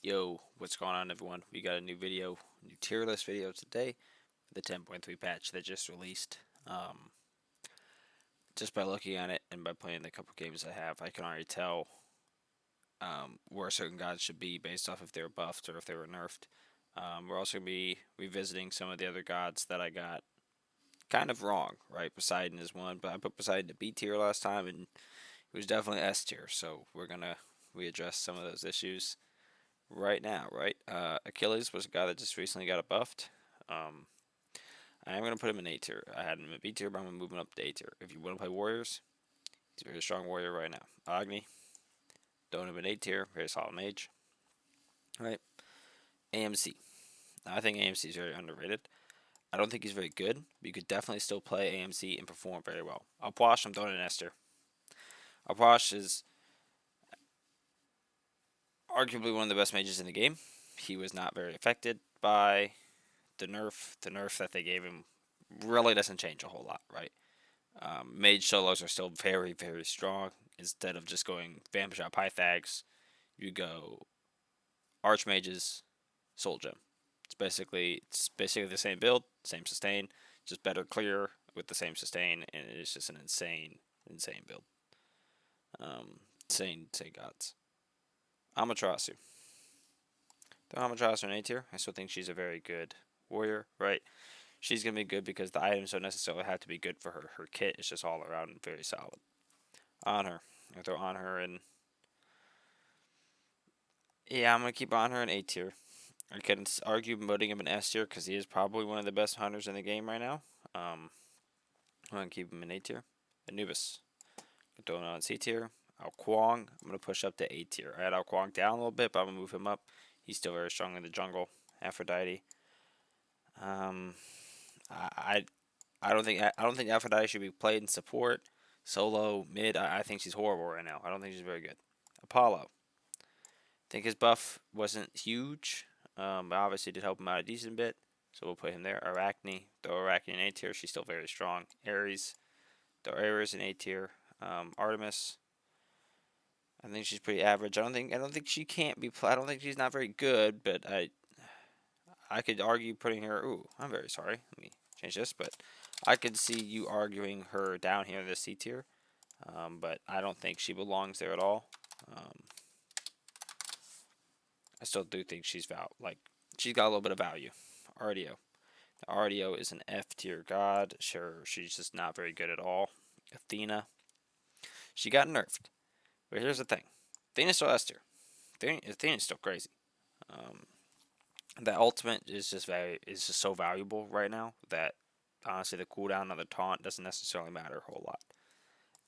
Yo, what's going on, everyone? We got a new video, new tier list video today for the 10.3 patch that just released. Just by looking at it and by playing the couple games I have, I can already tell where certain gods should be based off if they were buffed or if they were nerfed. We're also going to be revisiting some of the other gods that I got kind of wrong, right? Poseidon is one, but I put Poseidon to B tier last time, and it was definitely S tier, so we're going to readdress some of those issues right now, right? Achilles was a guy that just recently got a buffed. Um, I am going to put him in A tier. I had him in B tier, but I'm going to move him up to A tier. If you want to play warriors, he's a very strong warrior right now. Agni, don't him in A tier, very solid mage. Right? AMC. I think AMC is very underrated. I don't think he's very good, but you could definitely still play AMC and perform very well. Alpwash, I'm throwing in S tier. Alpwash is arguably one of the best mages in the game. He was not very affected by the nerf. The nerf that they gave him really doesn't change a whole lot, right? Mage solos are still very, very strong. Instead of just going Vamp Shot Pythags, you go Archmages, Soul Gem. It's basically the same build, same sustain, just better clear with the same sustain, and it's just an insane build. Insane gods. Amaterasu. The Amaterasu in A tier. I still think she's a very good warrior, right? She's gonna be good because the items don't necessarily have to be good for her. Her kit is just all around very solid. Honor. I throw Honor in. Yeah, I'm gonna keep Honor in A tier. I can argue putting him in S tier because he is probably one of the best hunters in the game right now. I'm gonna keep him in A tier. Anubis. Throwing on C tier. Ao Kuang. I'm gonna push up to A tier. I had Ao Kuang down a little bit, but I'm gonna move him up. He's still very strong in the jungle. Aphrodite. Um, I I don't think Aphrodite should be played in support, solo, mid. I think she's horrible right now. I don't think she's very good. Apollo. I think his buff wasn't huge, but obviously did help him out a decent bit. So we'll put him there. Arachne. Throw Arachne in A tier. She's still very strong. Ares. Throw Ares in A tier. Artemis. I think she's pretty average. I don't think she can't be. I don't think she's not very good, but I could argue putting her. Ooh, I'm very sorry. Let me change this, but I could see you arguing her down here in the C tier. But I don't think she belongs there at all. Um, I still do think she's got a little bit of value. RDO. The RDO is an F tier god. Sure, she's just not very good at all. Athena. She got nerfed. But here's the thing. Athena's still S tier. Athena's still crazy. Um, that ultimate is just so valuable right now that honestly the cooldown on the taunt doesn't necessarily matter a whole lot.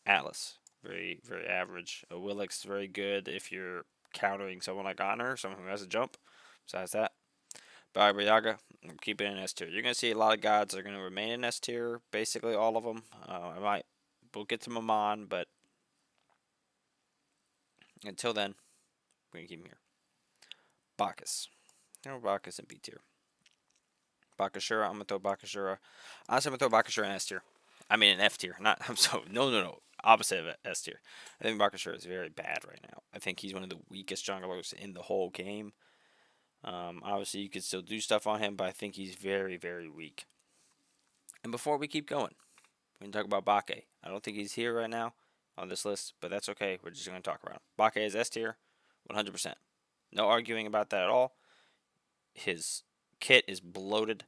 Atlas, very average. A Willix, very good if you're countering someone like Honor, someone who has a jump. Besides that, Baba Yaga, keep it in S tier. You're gonna see a lot of gods that are gonna remain in S tier, basically all of them. We'll get to Mammon, but until then, we're gonna keep him here. Bacchus, no Bacchus in B tier. Bakashura, I'm gonna throw Bakashura. Honestly, I'm gonna throw Bakashura in S tier. I mean in F tier. Not I'm so no. Opposite of S tier. I think Bakashura is very bad right now. I think he's one of the weakest junglers in the whole game. Obviously, you could still do stuff on him, but I think he's very weak. And before we keep going, we're gonna talk about Bake. I don't think he's here right now on this list, but that's okay. We're just gonna talk about him. Bake is S tier, 100%. No arguing about that at all. His kit is bloated.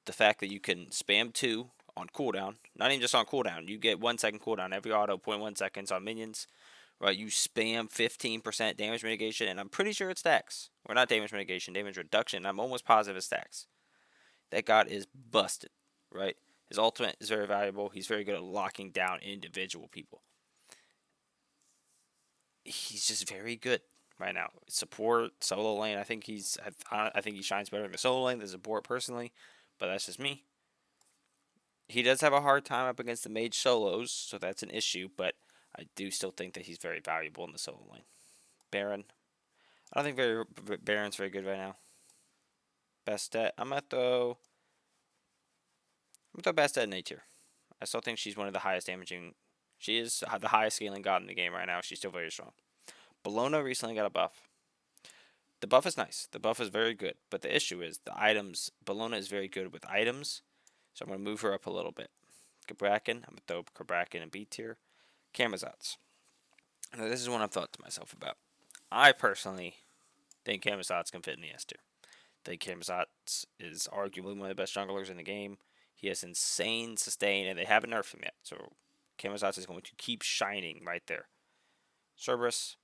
The fact that you can spam 2 on cooldown, not even just on cooldown, you get 1 second cooldown every auto, 0.1 seconds on minions, right? You spam 15% damage mitigation, and I'm pretty sure it stacks. Or not damage mitigation, damage reduction. I'm almost positive it stacks. That god is busted, right? His ultimate is very valuable. He's very good at locking down individual people. He's just very good right now. Support, solo lane. I think he shines better in the solo lane than support personally, but that's just me. He does have a hard time up against the mage solos, so that's an issue, but I do still think that he's very valuable in the solo lane. Baron. I don't think Baron's very good right now. Bastet. I'm gonna throw Bastet in A tier. I still think she's one of the highest damaging. She is the highest scaling god in the game right now. She's still very strong. Bologna recently got a buff. buff is nice. The buff is very good. But the issue is the items. Bellona is very good with items. So I'm going to move her up a little bit. Cabrakan. I'm going to throw Cabrakan in B tier. Camazotz. Now this is one I've thought to myself about. I personally think Camazotz can fit in the S tier. I think Camazotz is arguably one of the best junglers in the game. He has insane sustain, and they haven't nerfed him yet. So Camazotz is going to keep shining right there. Cerberus.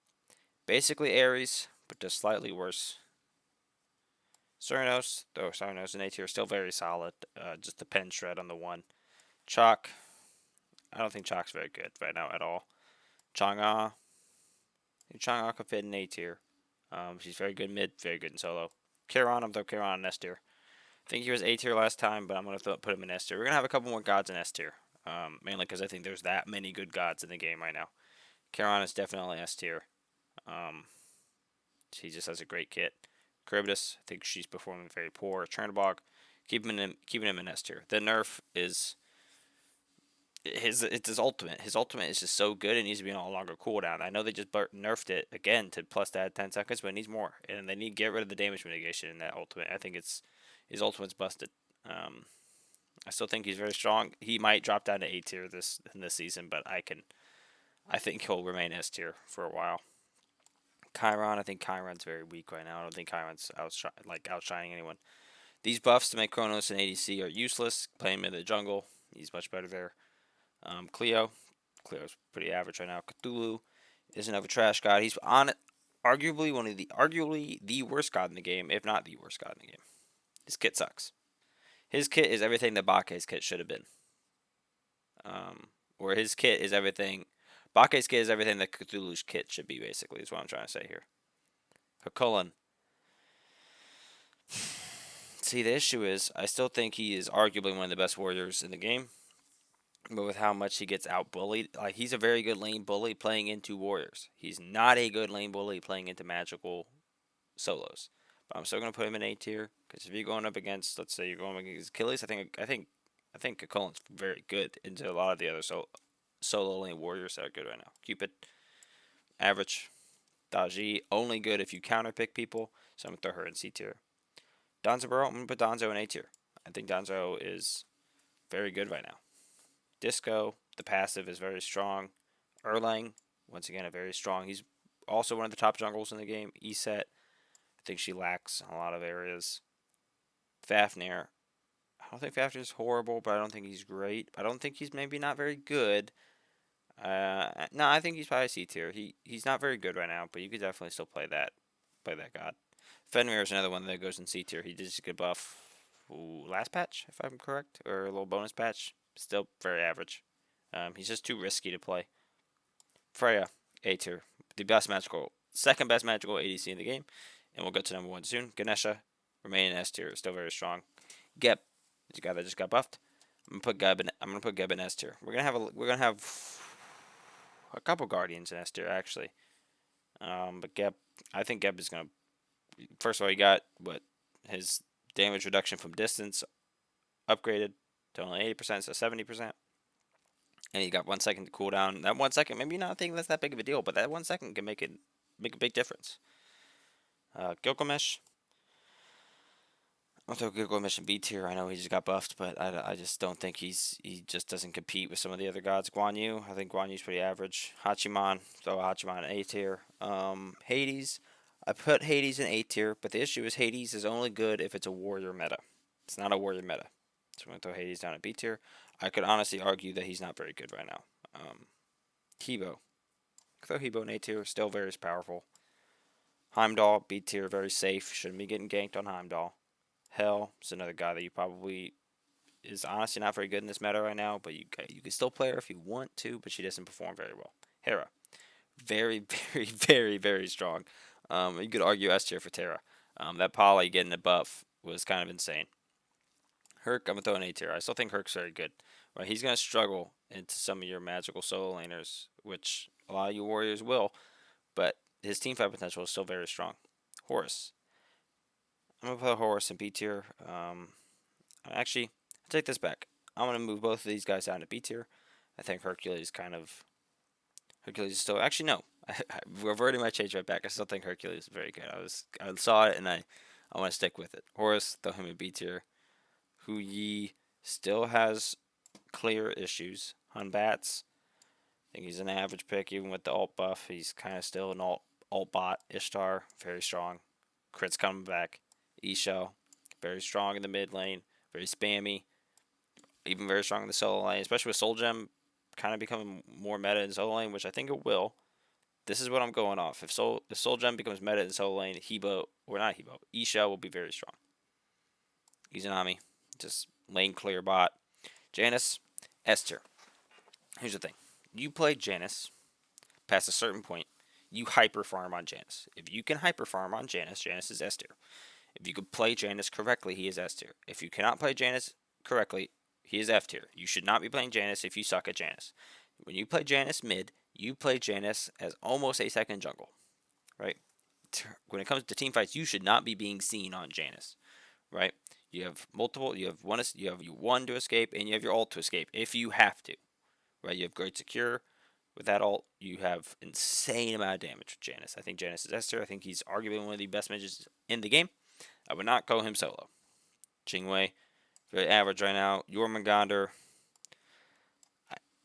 Basically Ares, but just slightly worse. Cernus, though Cernus and A tier, still very solid. Just a pen shred on the one. Chalk, I don't think Chalk's very good right now at all. Chang'e, Chang'e could fit in A tier. She's very good mid, very good in solo. Charon, I'm throwing Charon in S tier. I think he was A tier last time, but I'm going to put him in S tier. We're going to have a couple more gods in S tier. Mainly because I think there's that many good gods in the game right now. Charon is definitely S tier. She just has a great kit. Charybdis, I think she's performing very poor. Chernobog, keeping him in S tier. The nerf is it's his ultimate. His ultimate is just so good. It needs to be on a longer cooldown. I know they just nerfed it again to plus to add 10 seconds, but it needs more. And they need to get rid of the damage mitigation in that ultimate. I think his ultimate's busted. I still think he's very strong. He might drop down to A tier in this season, but I think he'll remain S tier for a while. Chiron, I think Chiron's very weak right now. I don't think Chiron's outshining anyone. These buffs to make Chronos and ADC are useless. Play him in the jungle. He's much better there. Cleo's pretty average right now. Cthulhu is another trash god. He's on arguably the worst god in the game, if not the worst god in the game. His kit sucks. His kit is everything that Bake's kit should have been. Or his kit is everything. Bake's kit is everything that Cthulhu's kit should be, basically, is what I'm trying to say here. Hakulin. See, the issue is, I still think he is arguably one of the best warriors in the game. But with how much he gets out-bullied, like, he's a very good lane bully playing into warriors. He's not a good lane bully playing into magical solos. But I'm still going to put him in A tier, because if you're going up against, let's say you're going up against Achilles, I think Hakulin's very good into a lot of the other solo lane warriors that are good right now. Cupid, average. Daji, only good if you counterpick people, so I'm going to throw her in C tier. Danzaburo, I'm going to put Danzo in A tier. I think Danzo is very good right now. Disco, the passive is very strong. Erlang, once again, a very strong. He's also one of the top jungles in the game. Eset, I think she lacks in a lot of areas. Fafnir, I don't think Fafnir's horrible, but I don't think he's great. I don't think he's maybe not very good. No, I think he's probably C tier. He's not very good right now, but you could definitely still play that god. Fenrir is another one that goes in C tier. He did just get buff last patch, if I'm correct, or a little bonus patch. Still very average. He's just too risky to play. Freya, A tier, second best magical ADC in the game, and we'll get to number one soon. Ganesha, remain in S tier, still very strong. Geb, the guy that just got buffed. I'm gonna put Geb in S tier. We're gonna have a couple Guardians in S tier actually. But Geb, I think Geb is gonna. First of all, he got his damage reduction from distance upgraded to only 80%, so 70%. And he got 1 second to cool down. That 1 second, maybe not think that's that big of a deal, but that 1 second can make a big difference. Gilgamesh. I'll throw Gilgamesh in B tier. I know he just got buffed, but I just don't think he just doesn't compete with some of the other gods. Guan Yu, I think Guan Yu's pretty average. Hachiman, throw Hachiman in A tier. Hades, I put Hades in A tier, but the issue is Hades is only good if it's a warrior meta. It's not a warrior meta. So I'm going to throw Hades down at B tier. I could honestly argue that he's not very good right now. Hebo. Throw Hebo in A tier. Still very powerful. Heimdall, B tier, very safe. Shouldn't be getting ganked on Heimdall. Hell is another guy that you probably is honestly not very good in this meta right now, but you can still play her if you want to, but she doesn't perform very well. Hera. Very, very, very, very strong. You could argue S tier for Terra. That Poly getting a buff was kind of insane. Herc, I'm going to throw an A tier. I still think Herc's very good. Right, he's going to struggle into some of your magical solo laners, which a lot of you warriors will, but his team fight potential is still very strong. Horus. I'm going to put Horus in B tier. Actually, I'll take this back. I'm going to move both of these guys down to B tier. I think Hercules is still... Actually, no. reverting my change right back. I still think Hercules is very good. I saw it and I want to stick with it. Horus, throw him in B tier. Hu Yi still has clear issues. Hun Bats, I think he's an average pick even with the alt buff. He's kind of still an alt bot. Ishtar, very strong. Crit's coming back. Isho, very strong in the mid lane. Very spammy. Even very strong in the solo lane, especially with Soul Gem kind of becoming more meta in solo lane, which I think it will. This is what I'm going off. If Soul Gem becomes meta in solo lane, Hebo, or not Hebo, Isha will be very strong. Izanami, just lane clear bot. Janus, S tier. Here's the thing. You play Janus past a certain point, you hyper farm on Janus. If you can hyper farm on Janus, Janus is S tier. If you can play Janus correctly, he is S tier. If you cannot play Janus correctly, he is F tier. You should not be playing Janus if you suck at Janus. When you play Janus mid, you play Janus as almost a second jungle, right? When it comes to team fights, you should not be being seen on Janus, right? You have multiple. You have one to escape, and you have your ult to escape if you have to, right? You have great secure. With that ult, you have insane amount of damage with Janus. I think Janus is S tier. I think he's arguably one of the best mages in the game. I would not go him solo. Jingwei, very average right now. Jormungandr,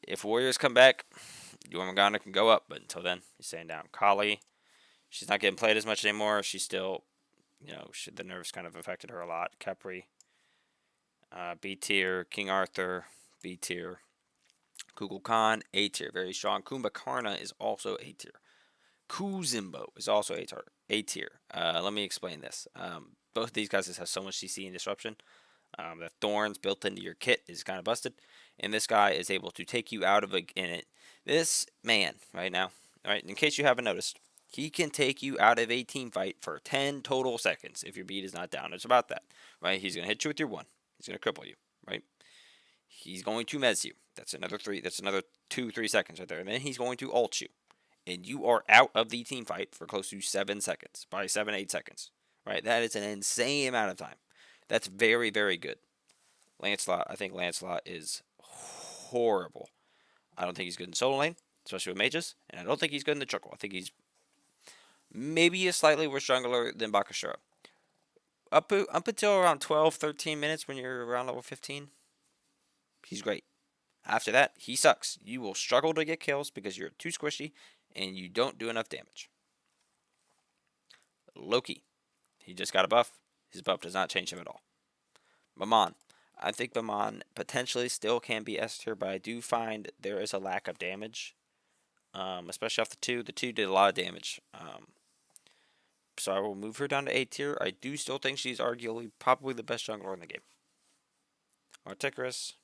if Warriors come back, Jormungandr can go up, but until then, he's staying down. Kali, she's not getting played as much anymore. She's still, the nerves kind of affected her a lot. Khepri, B tier. King Arthur, B tier. Kukulkan, A tier, very strong. Kumbhakarna is also A tier. Kuzimbo is also A tier. Let me explain this. Both of these guys just have so much CC and disruption. The thorns built into your kit is kind of busted, and this guy is able to take you out of this man right now. All right, in case you haven't noticed, he can take you out of a team fight for 10 total seconds if your beat is not down. It's about that, right? He's gonna hit you with your 1. He's gonna cripple you, right? He's going to mez you. That's another 3. That's another 2-3 seconds right there, and then he's going to ult you, and you are out of the team fight for close to 7 seconds, probably 7-8 seconds, right? That is an insane amount of time. That's very, very good. Lancelot, I think Lancelot is horrible. I don't think he's good in solo lane, especially with mages, and I don't think he's good in the jungle. I think he's maybe a slightly worse jungler than Bakashura. Up until around 12, 13 minutes when you're around level 15, he's great. After that, he sucks. You will struggle to get kills because you're too squishy and you don't do enough damage. Loki, he just got a buff. His buff does not change him at all. Mammon, I think Mammon potentially still can be S tier, but I do find there is a lack of damage, especially off the 2. The 2 did a lot of damage, so I will move her down to A tier. I do still think she's arguably probably the best jungler in the game. Articarus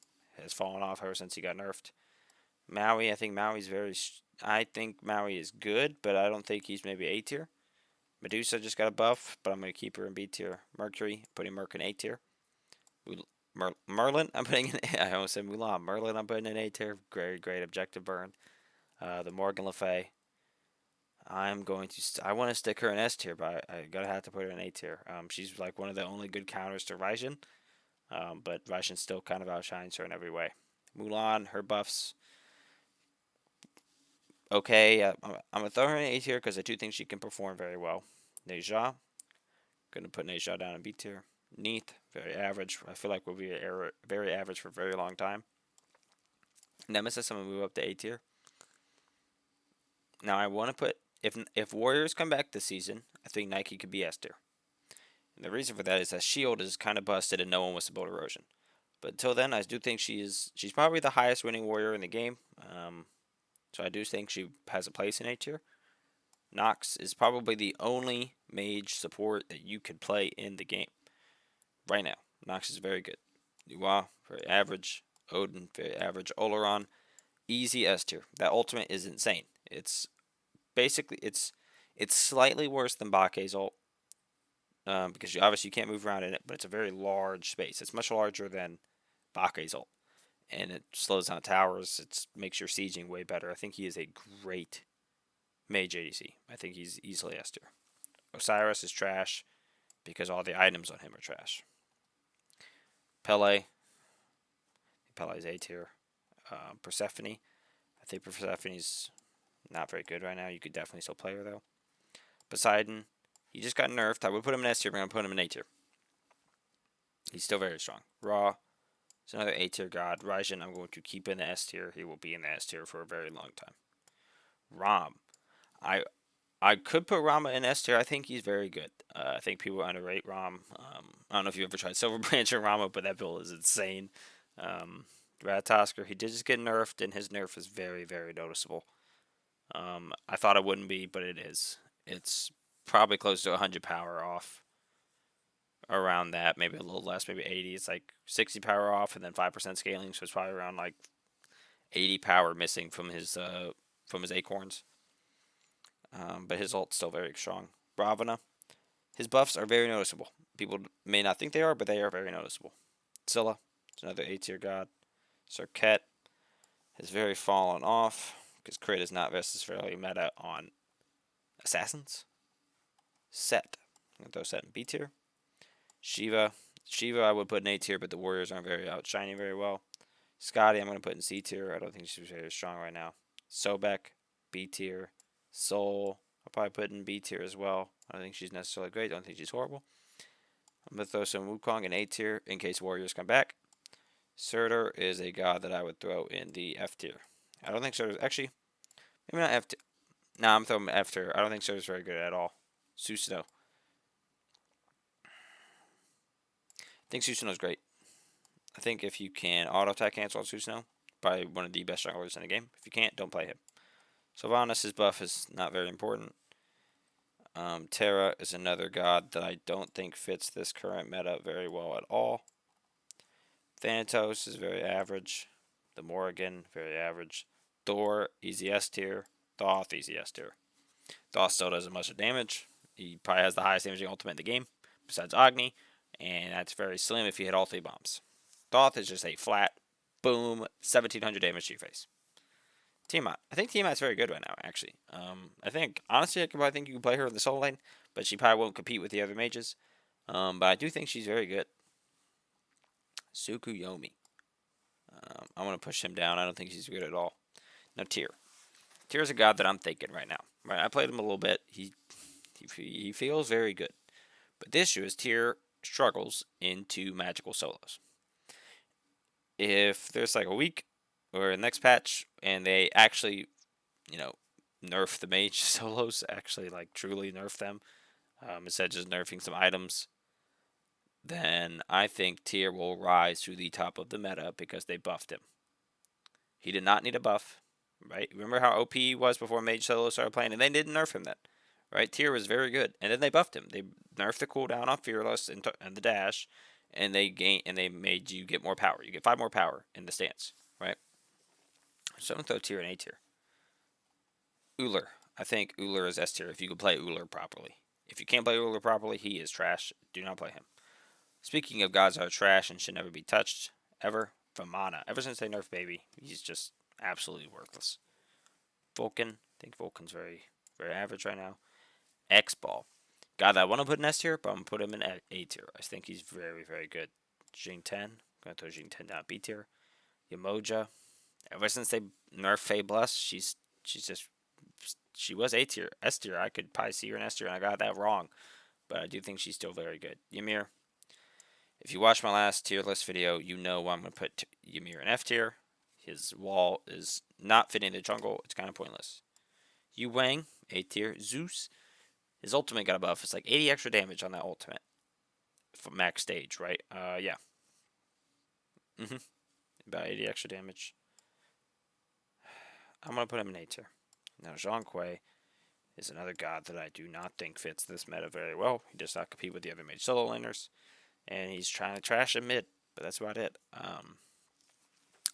has fallen off ever since he got nerfed. Maui, I think Maui is good, but I don't think he's maybe A tier. Medusa just got a buff, but I'm going to keep her in B tier. Mercury, putting Merc in A tier. Merlin, I'm putting in. I almost said Mulan. Merlin, I'm putting in A tier. Great, great objective burn. The Morgan Le Fay. I want to stick her in S tier, but I gotta have to put her in A tier. She's like one of the only good counters to Raijin, but Raijin still kind of outshines her in every way. Mulan, her buffs. Okay, I'm gonna throw her in A tier because I do think she can perform very well. Ne Zha, gonna put Ne Zha down in B tier. Neith, very average. I feel like we'll be very average for a very long time. Nemesis, I'm gonna move up to A tier. Now I want to put if Warriors come back this season, I think Nike could be S tier. And the reason for that is that Shield is kind of busted and no one wants to build Erosion. But until then, I do think she's probably the highest winning warrior in the game. So I do think she has a place in A tier. Nox is probably the only mage support that you could play in the game right now. Nox is very good. Nuwa, very average. Odin, very average. Oleron, easy S tier. That ultimate is insane. It's basically it's slightly worse than Bake's ult because you can't move around in it, but it's a very large space. It's much larger than Bake's ult, and it slows down towers. It makes your sieging way better. I think he is a great mage ADC. I think he's easily S tier. Osiris is trash because all the items on him are trash. Pele's A tier. Persephone, I think Persephone's Not very good right now. You could definitely still play her, though. Poseidon, he just got nerfed. I would put him in S tier, but I'm going to put him in A tier. He's still very strong. Ra is another A tier god. Raijin, I'm going to keep in the S tier. He will be in the S tier for a very long time. Rom, I could put Rama in S tier. I think he's very good. I think people underrate Rom. I don't know if you ever tried Silver Branch or Rama, but that build is insane. Ratatoskr, he did just get nerfed, and his nerf is very, very noticeable. I thought it wouldn't be, but it is. It's probably close to 100 power off. Around that, maybe a little less, maybe 80. It's like 60 power off, and then 5% scaling, so it's probably around like 80 power missing from his acorns. But his ult's still very strong. Ravana, his buffs are very noticeable. People may not think they are, but they are very noticeable. Scylla, it's another A tier god. Serket has very fallen off because crit is not necessarily meta on assassins. Set, I'm gonna throw Set in B tier. Shiva I would put in A tier, but the warriors aren't very outshining very well. Scotty, I'm gonna put in C tier. I don't think she's very strong right now. Sobek, B tier. Soul, I'll probably put in B tier as well. I don't think she's necessarily great. I don't think she's horrible. I'm going to throw some Wukong in A tier in case warriors come back. Surtur is a god that I would throw in the F tier. I don't think Surtur's actually, maybe not F tier. Nah, I'm throwing F tier. I don't think Surtur's very good at all. Susanoo. I think Susanoo's great. I think if you can auto attack cancel on Susanoo, probably one of the best junglers in the game. If you can't, don't play him. Sylvanas' buff is not very important. Terra is another god that I don't think fits this current meta very well at all. Thanatos is very average. The Morrigan, very average. Thor, easy S tier. Thoth, easy S tier. Thoth still doesn't much damage. He probably has the highest damaging ultimate in the game, besides Agni, and that's very slim if you hit all 3 bombs. Thoth is just a flat, boom, 1700 damage to your face. Tiamat. I think Tiamat's very good right now, actually. I think, honestly, I think you can play her in the solo lane, but she probably won't compete with the other mages. But I do think she's very good. Tsukuyomi. I'm going to push him down. I don't think he's good at all. Now, Tyr. Tyr's a god that I'm thinking right now. Right, I played him a little bit. He feels very good. But the issue is Tyr struggles into magical solos. If there's like a week or next patch, and they actually, nerf the mage solos, actually, like, truly nerf them, instead of just nerfing some items, then I think Tyr will rise to the top of the meta because they buffed him. He did not need a buff, right? Remember how OP he was before mage solo started playing, and they didn't nerf him then, right? Tyr was very good, and then they buffed him. They nerfed the cooldown on Fearless and the dash, and they made you get more power. You get 5 more power in the stance, right? So I'm going to throw Tyr in A tier. Ullr. I think Ullr is S tier if you can play Ullr properly. If you can't play Ullr properly, he is trash. Do not play him. Speaking of gods that are trash and should never be touched, ever, Vamana. Ever since they nerfed Baby, he's just absolutely worthless. Vulcan. I think Vulcan's very, very average right now. X-Ball. God that I want to put in S tier, but I'm going to put him in A tier. I think he's very, very good. Jing 10. I'm going to throw Jing 10 down B tier. Yamoja. Ever since they nerfed Faye Bless, she was A tier, S tier. I could probably see her in S tier, and I got that wrong. But I do think she's still very good. Ymir. If you watched my last tier list video, you know I'm going to put Ymir in F tier. His wall is not fitting the jungle. It's kind of pointless. Yu Wang, A tier. Zeus. His ultimate got a buff. It's like 80 extra damage on that ultimate. For max stage, right? Yeah. About 80 extra damage. I'm going to put him in A tier. Now, Zhong Kui is another god that I do not think fits this meta very well. He does not compete with the other mage solo laners. And he's trying to trash a mid, but that's about it.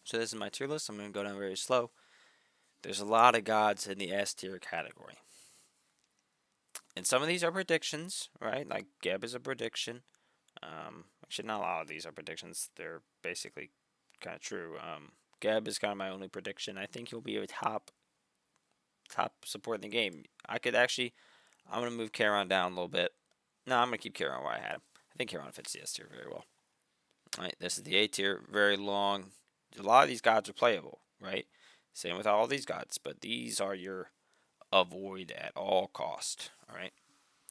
So this is my tier list. I'm going to go down very slow. There's a lot of gods in the S tier category. And some of these are predictions, right? Like Geb is a prediction. Actually, not a lot of these are predictions. They're basically kind of true. Geb is kind of my only prediction. I think he'll be a top support in the game. I'm going to move Charon down a little bit. No, I'm going to keep Charon where I had him. I think Charon fits the S tier very well. All right, this is the A tier, very long. A lot of these gods are playable, right? Same with all these gods, but these are your avoid at all cost. All right.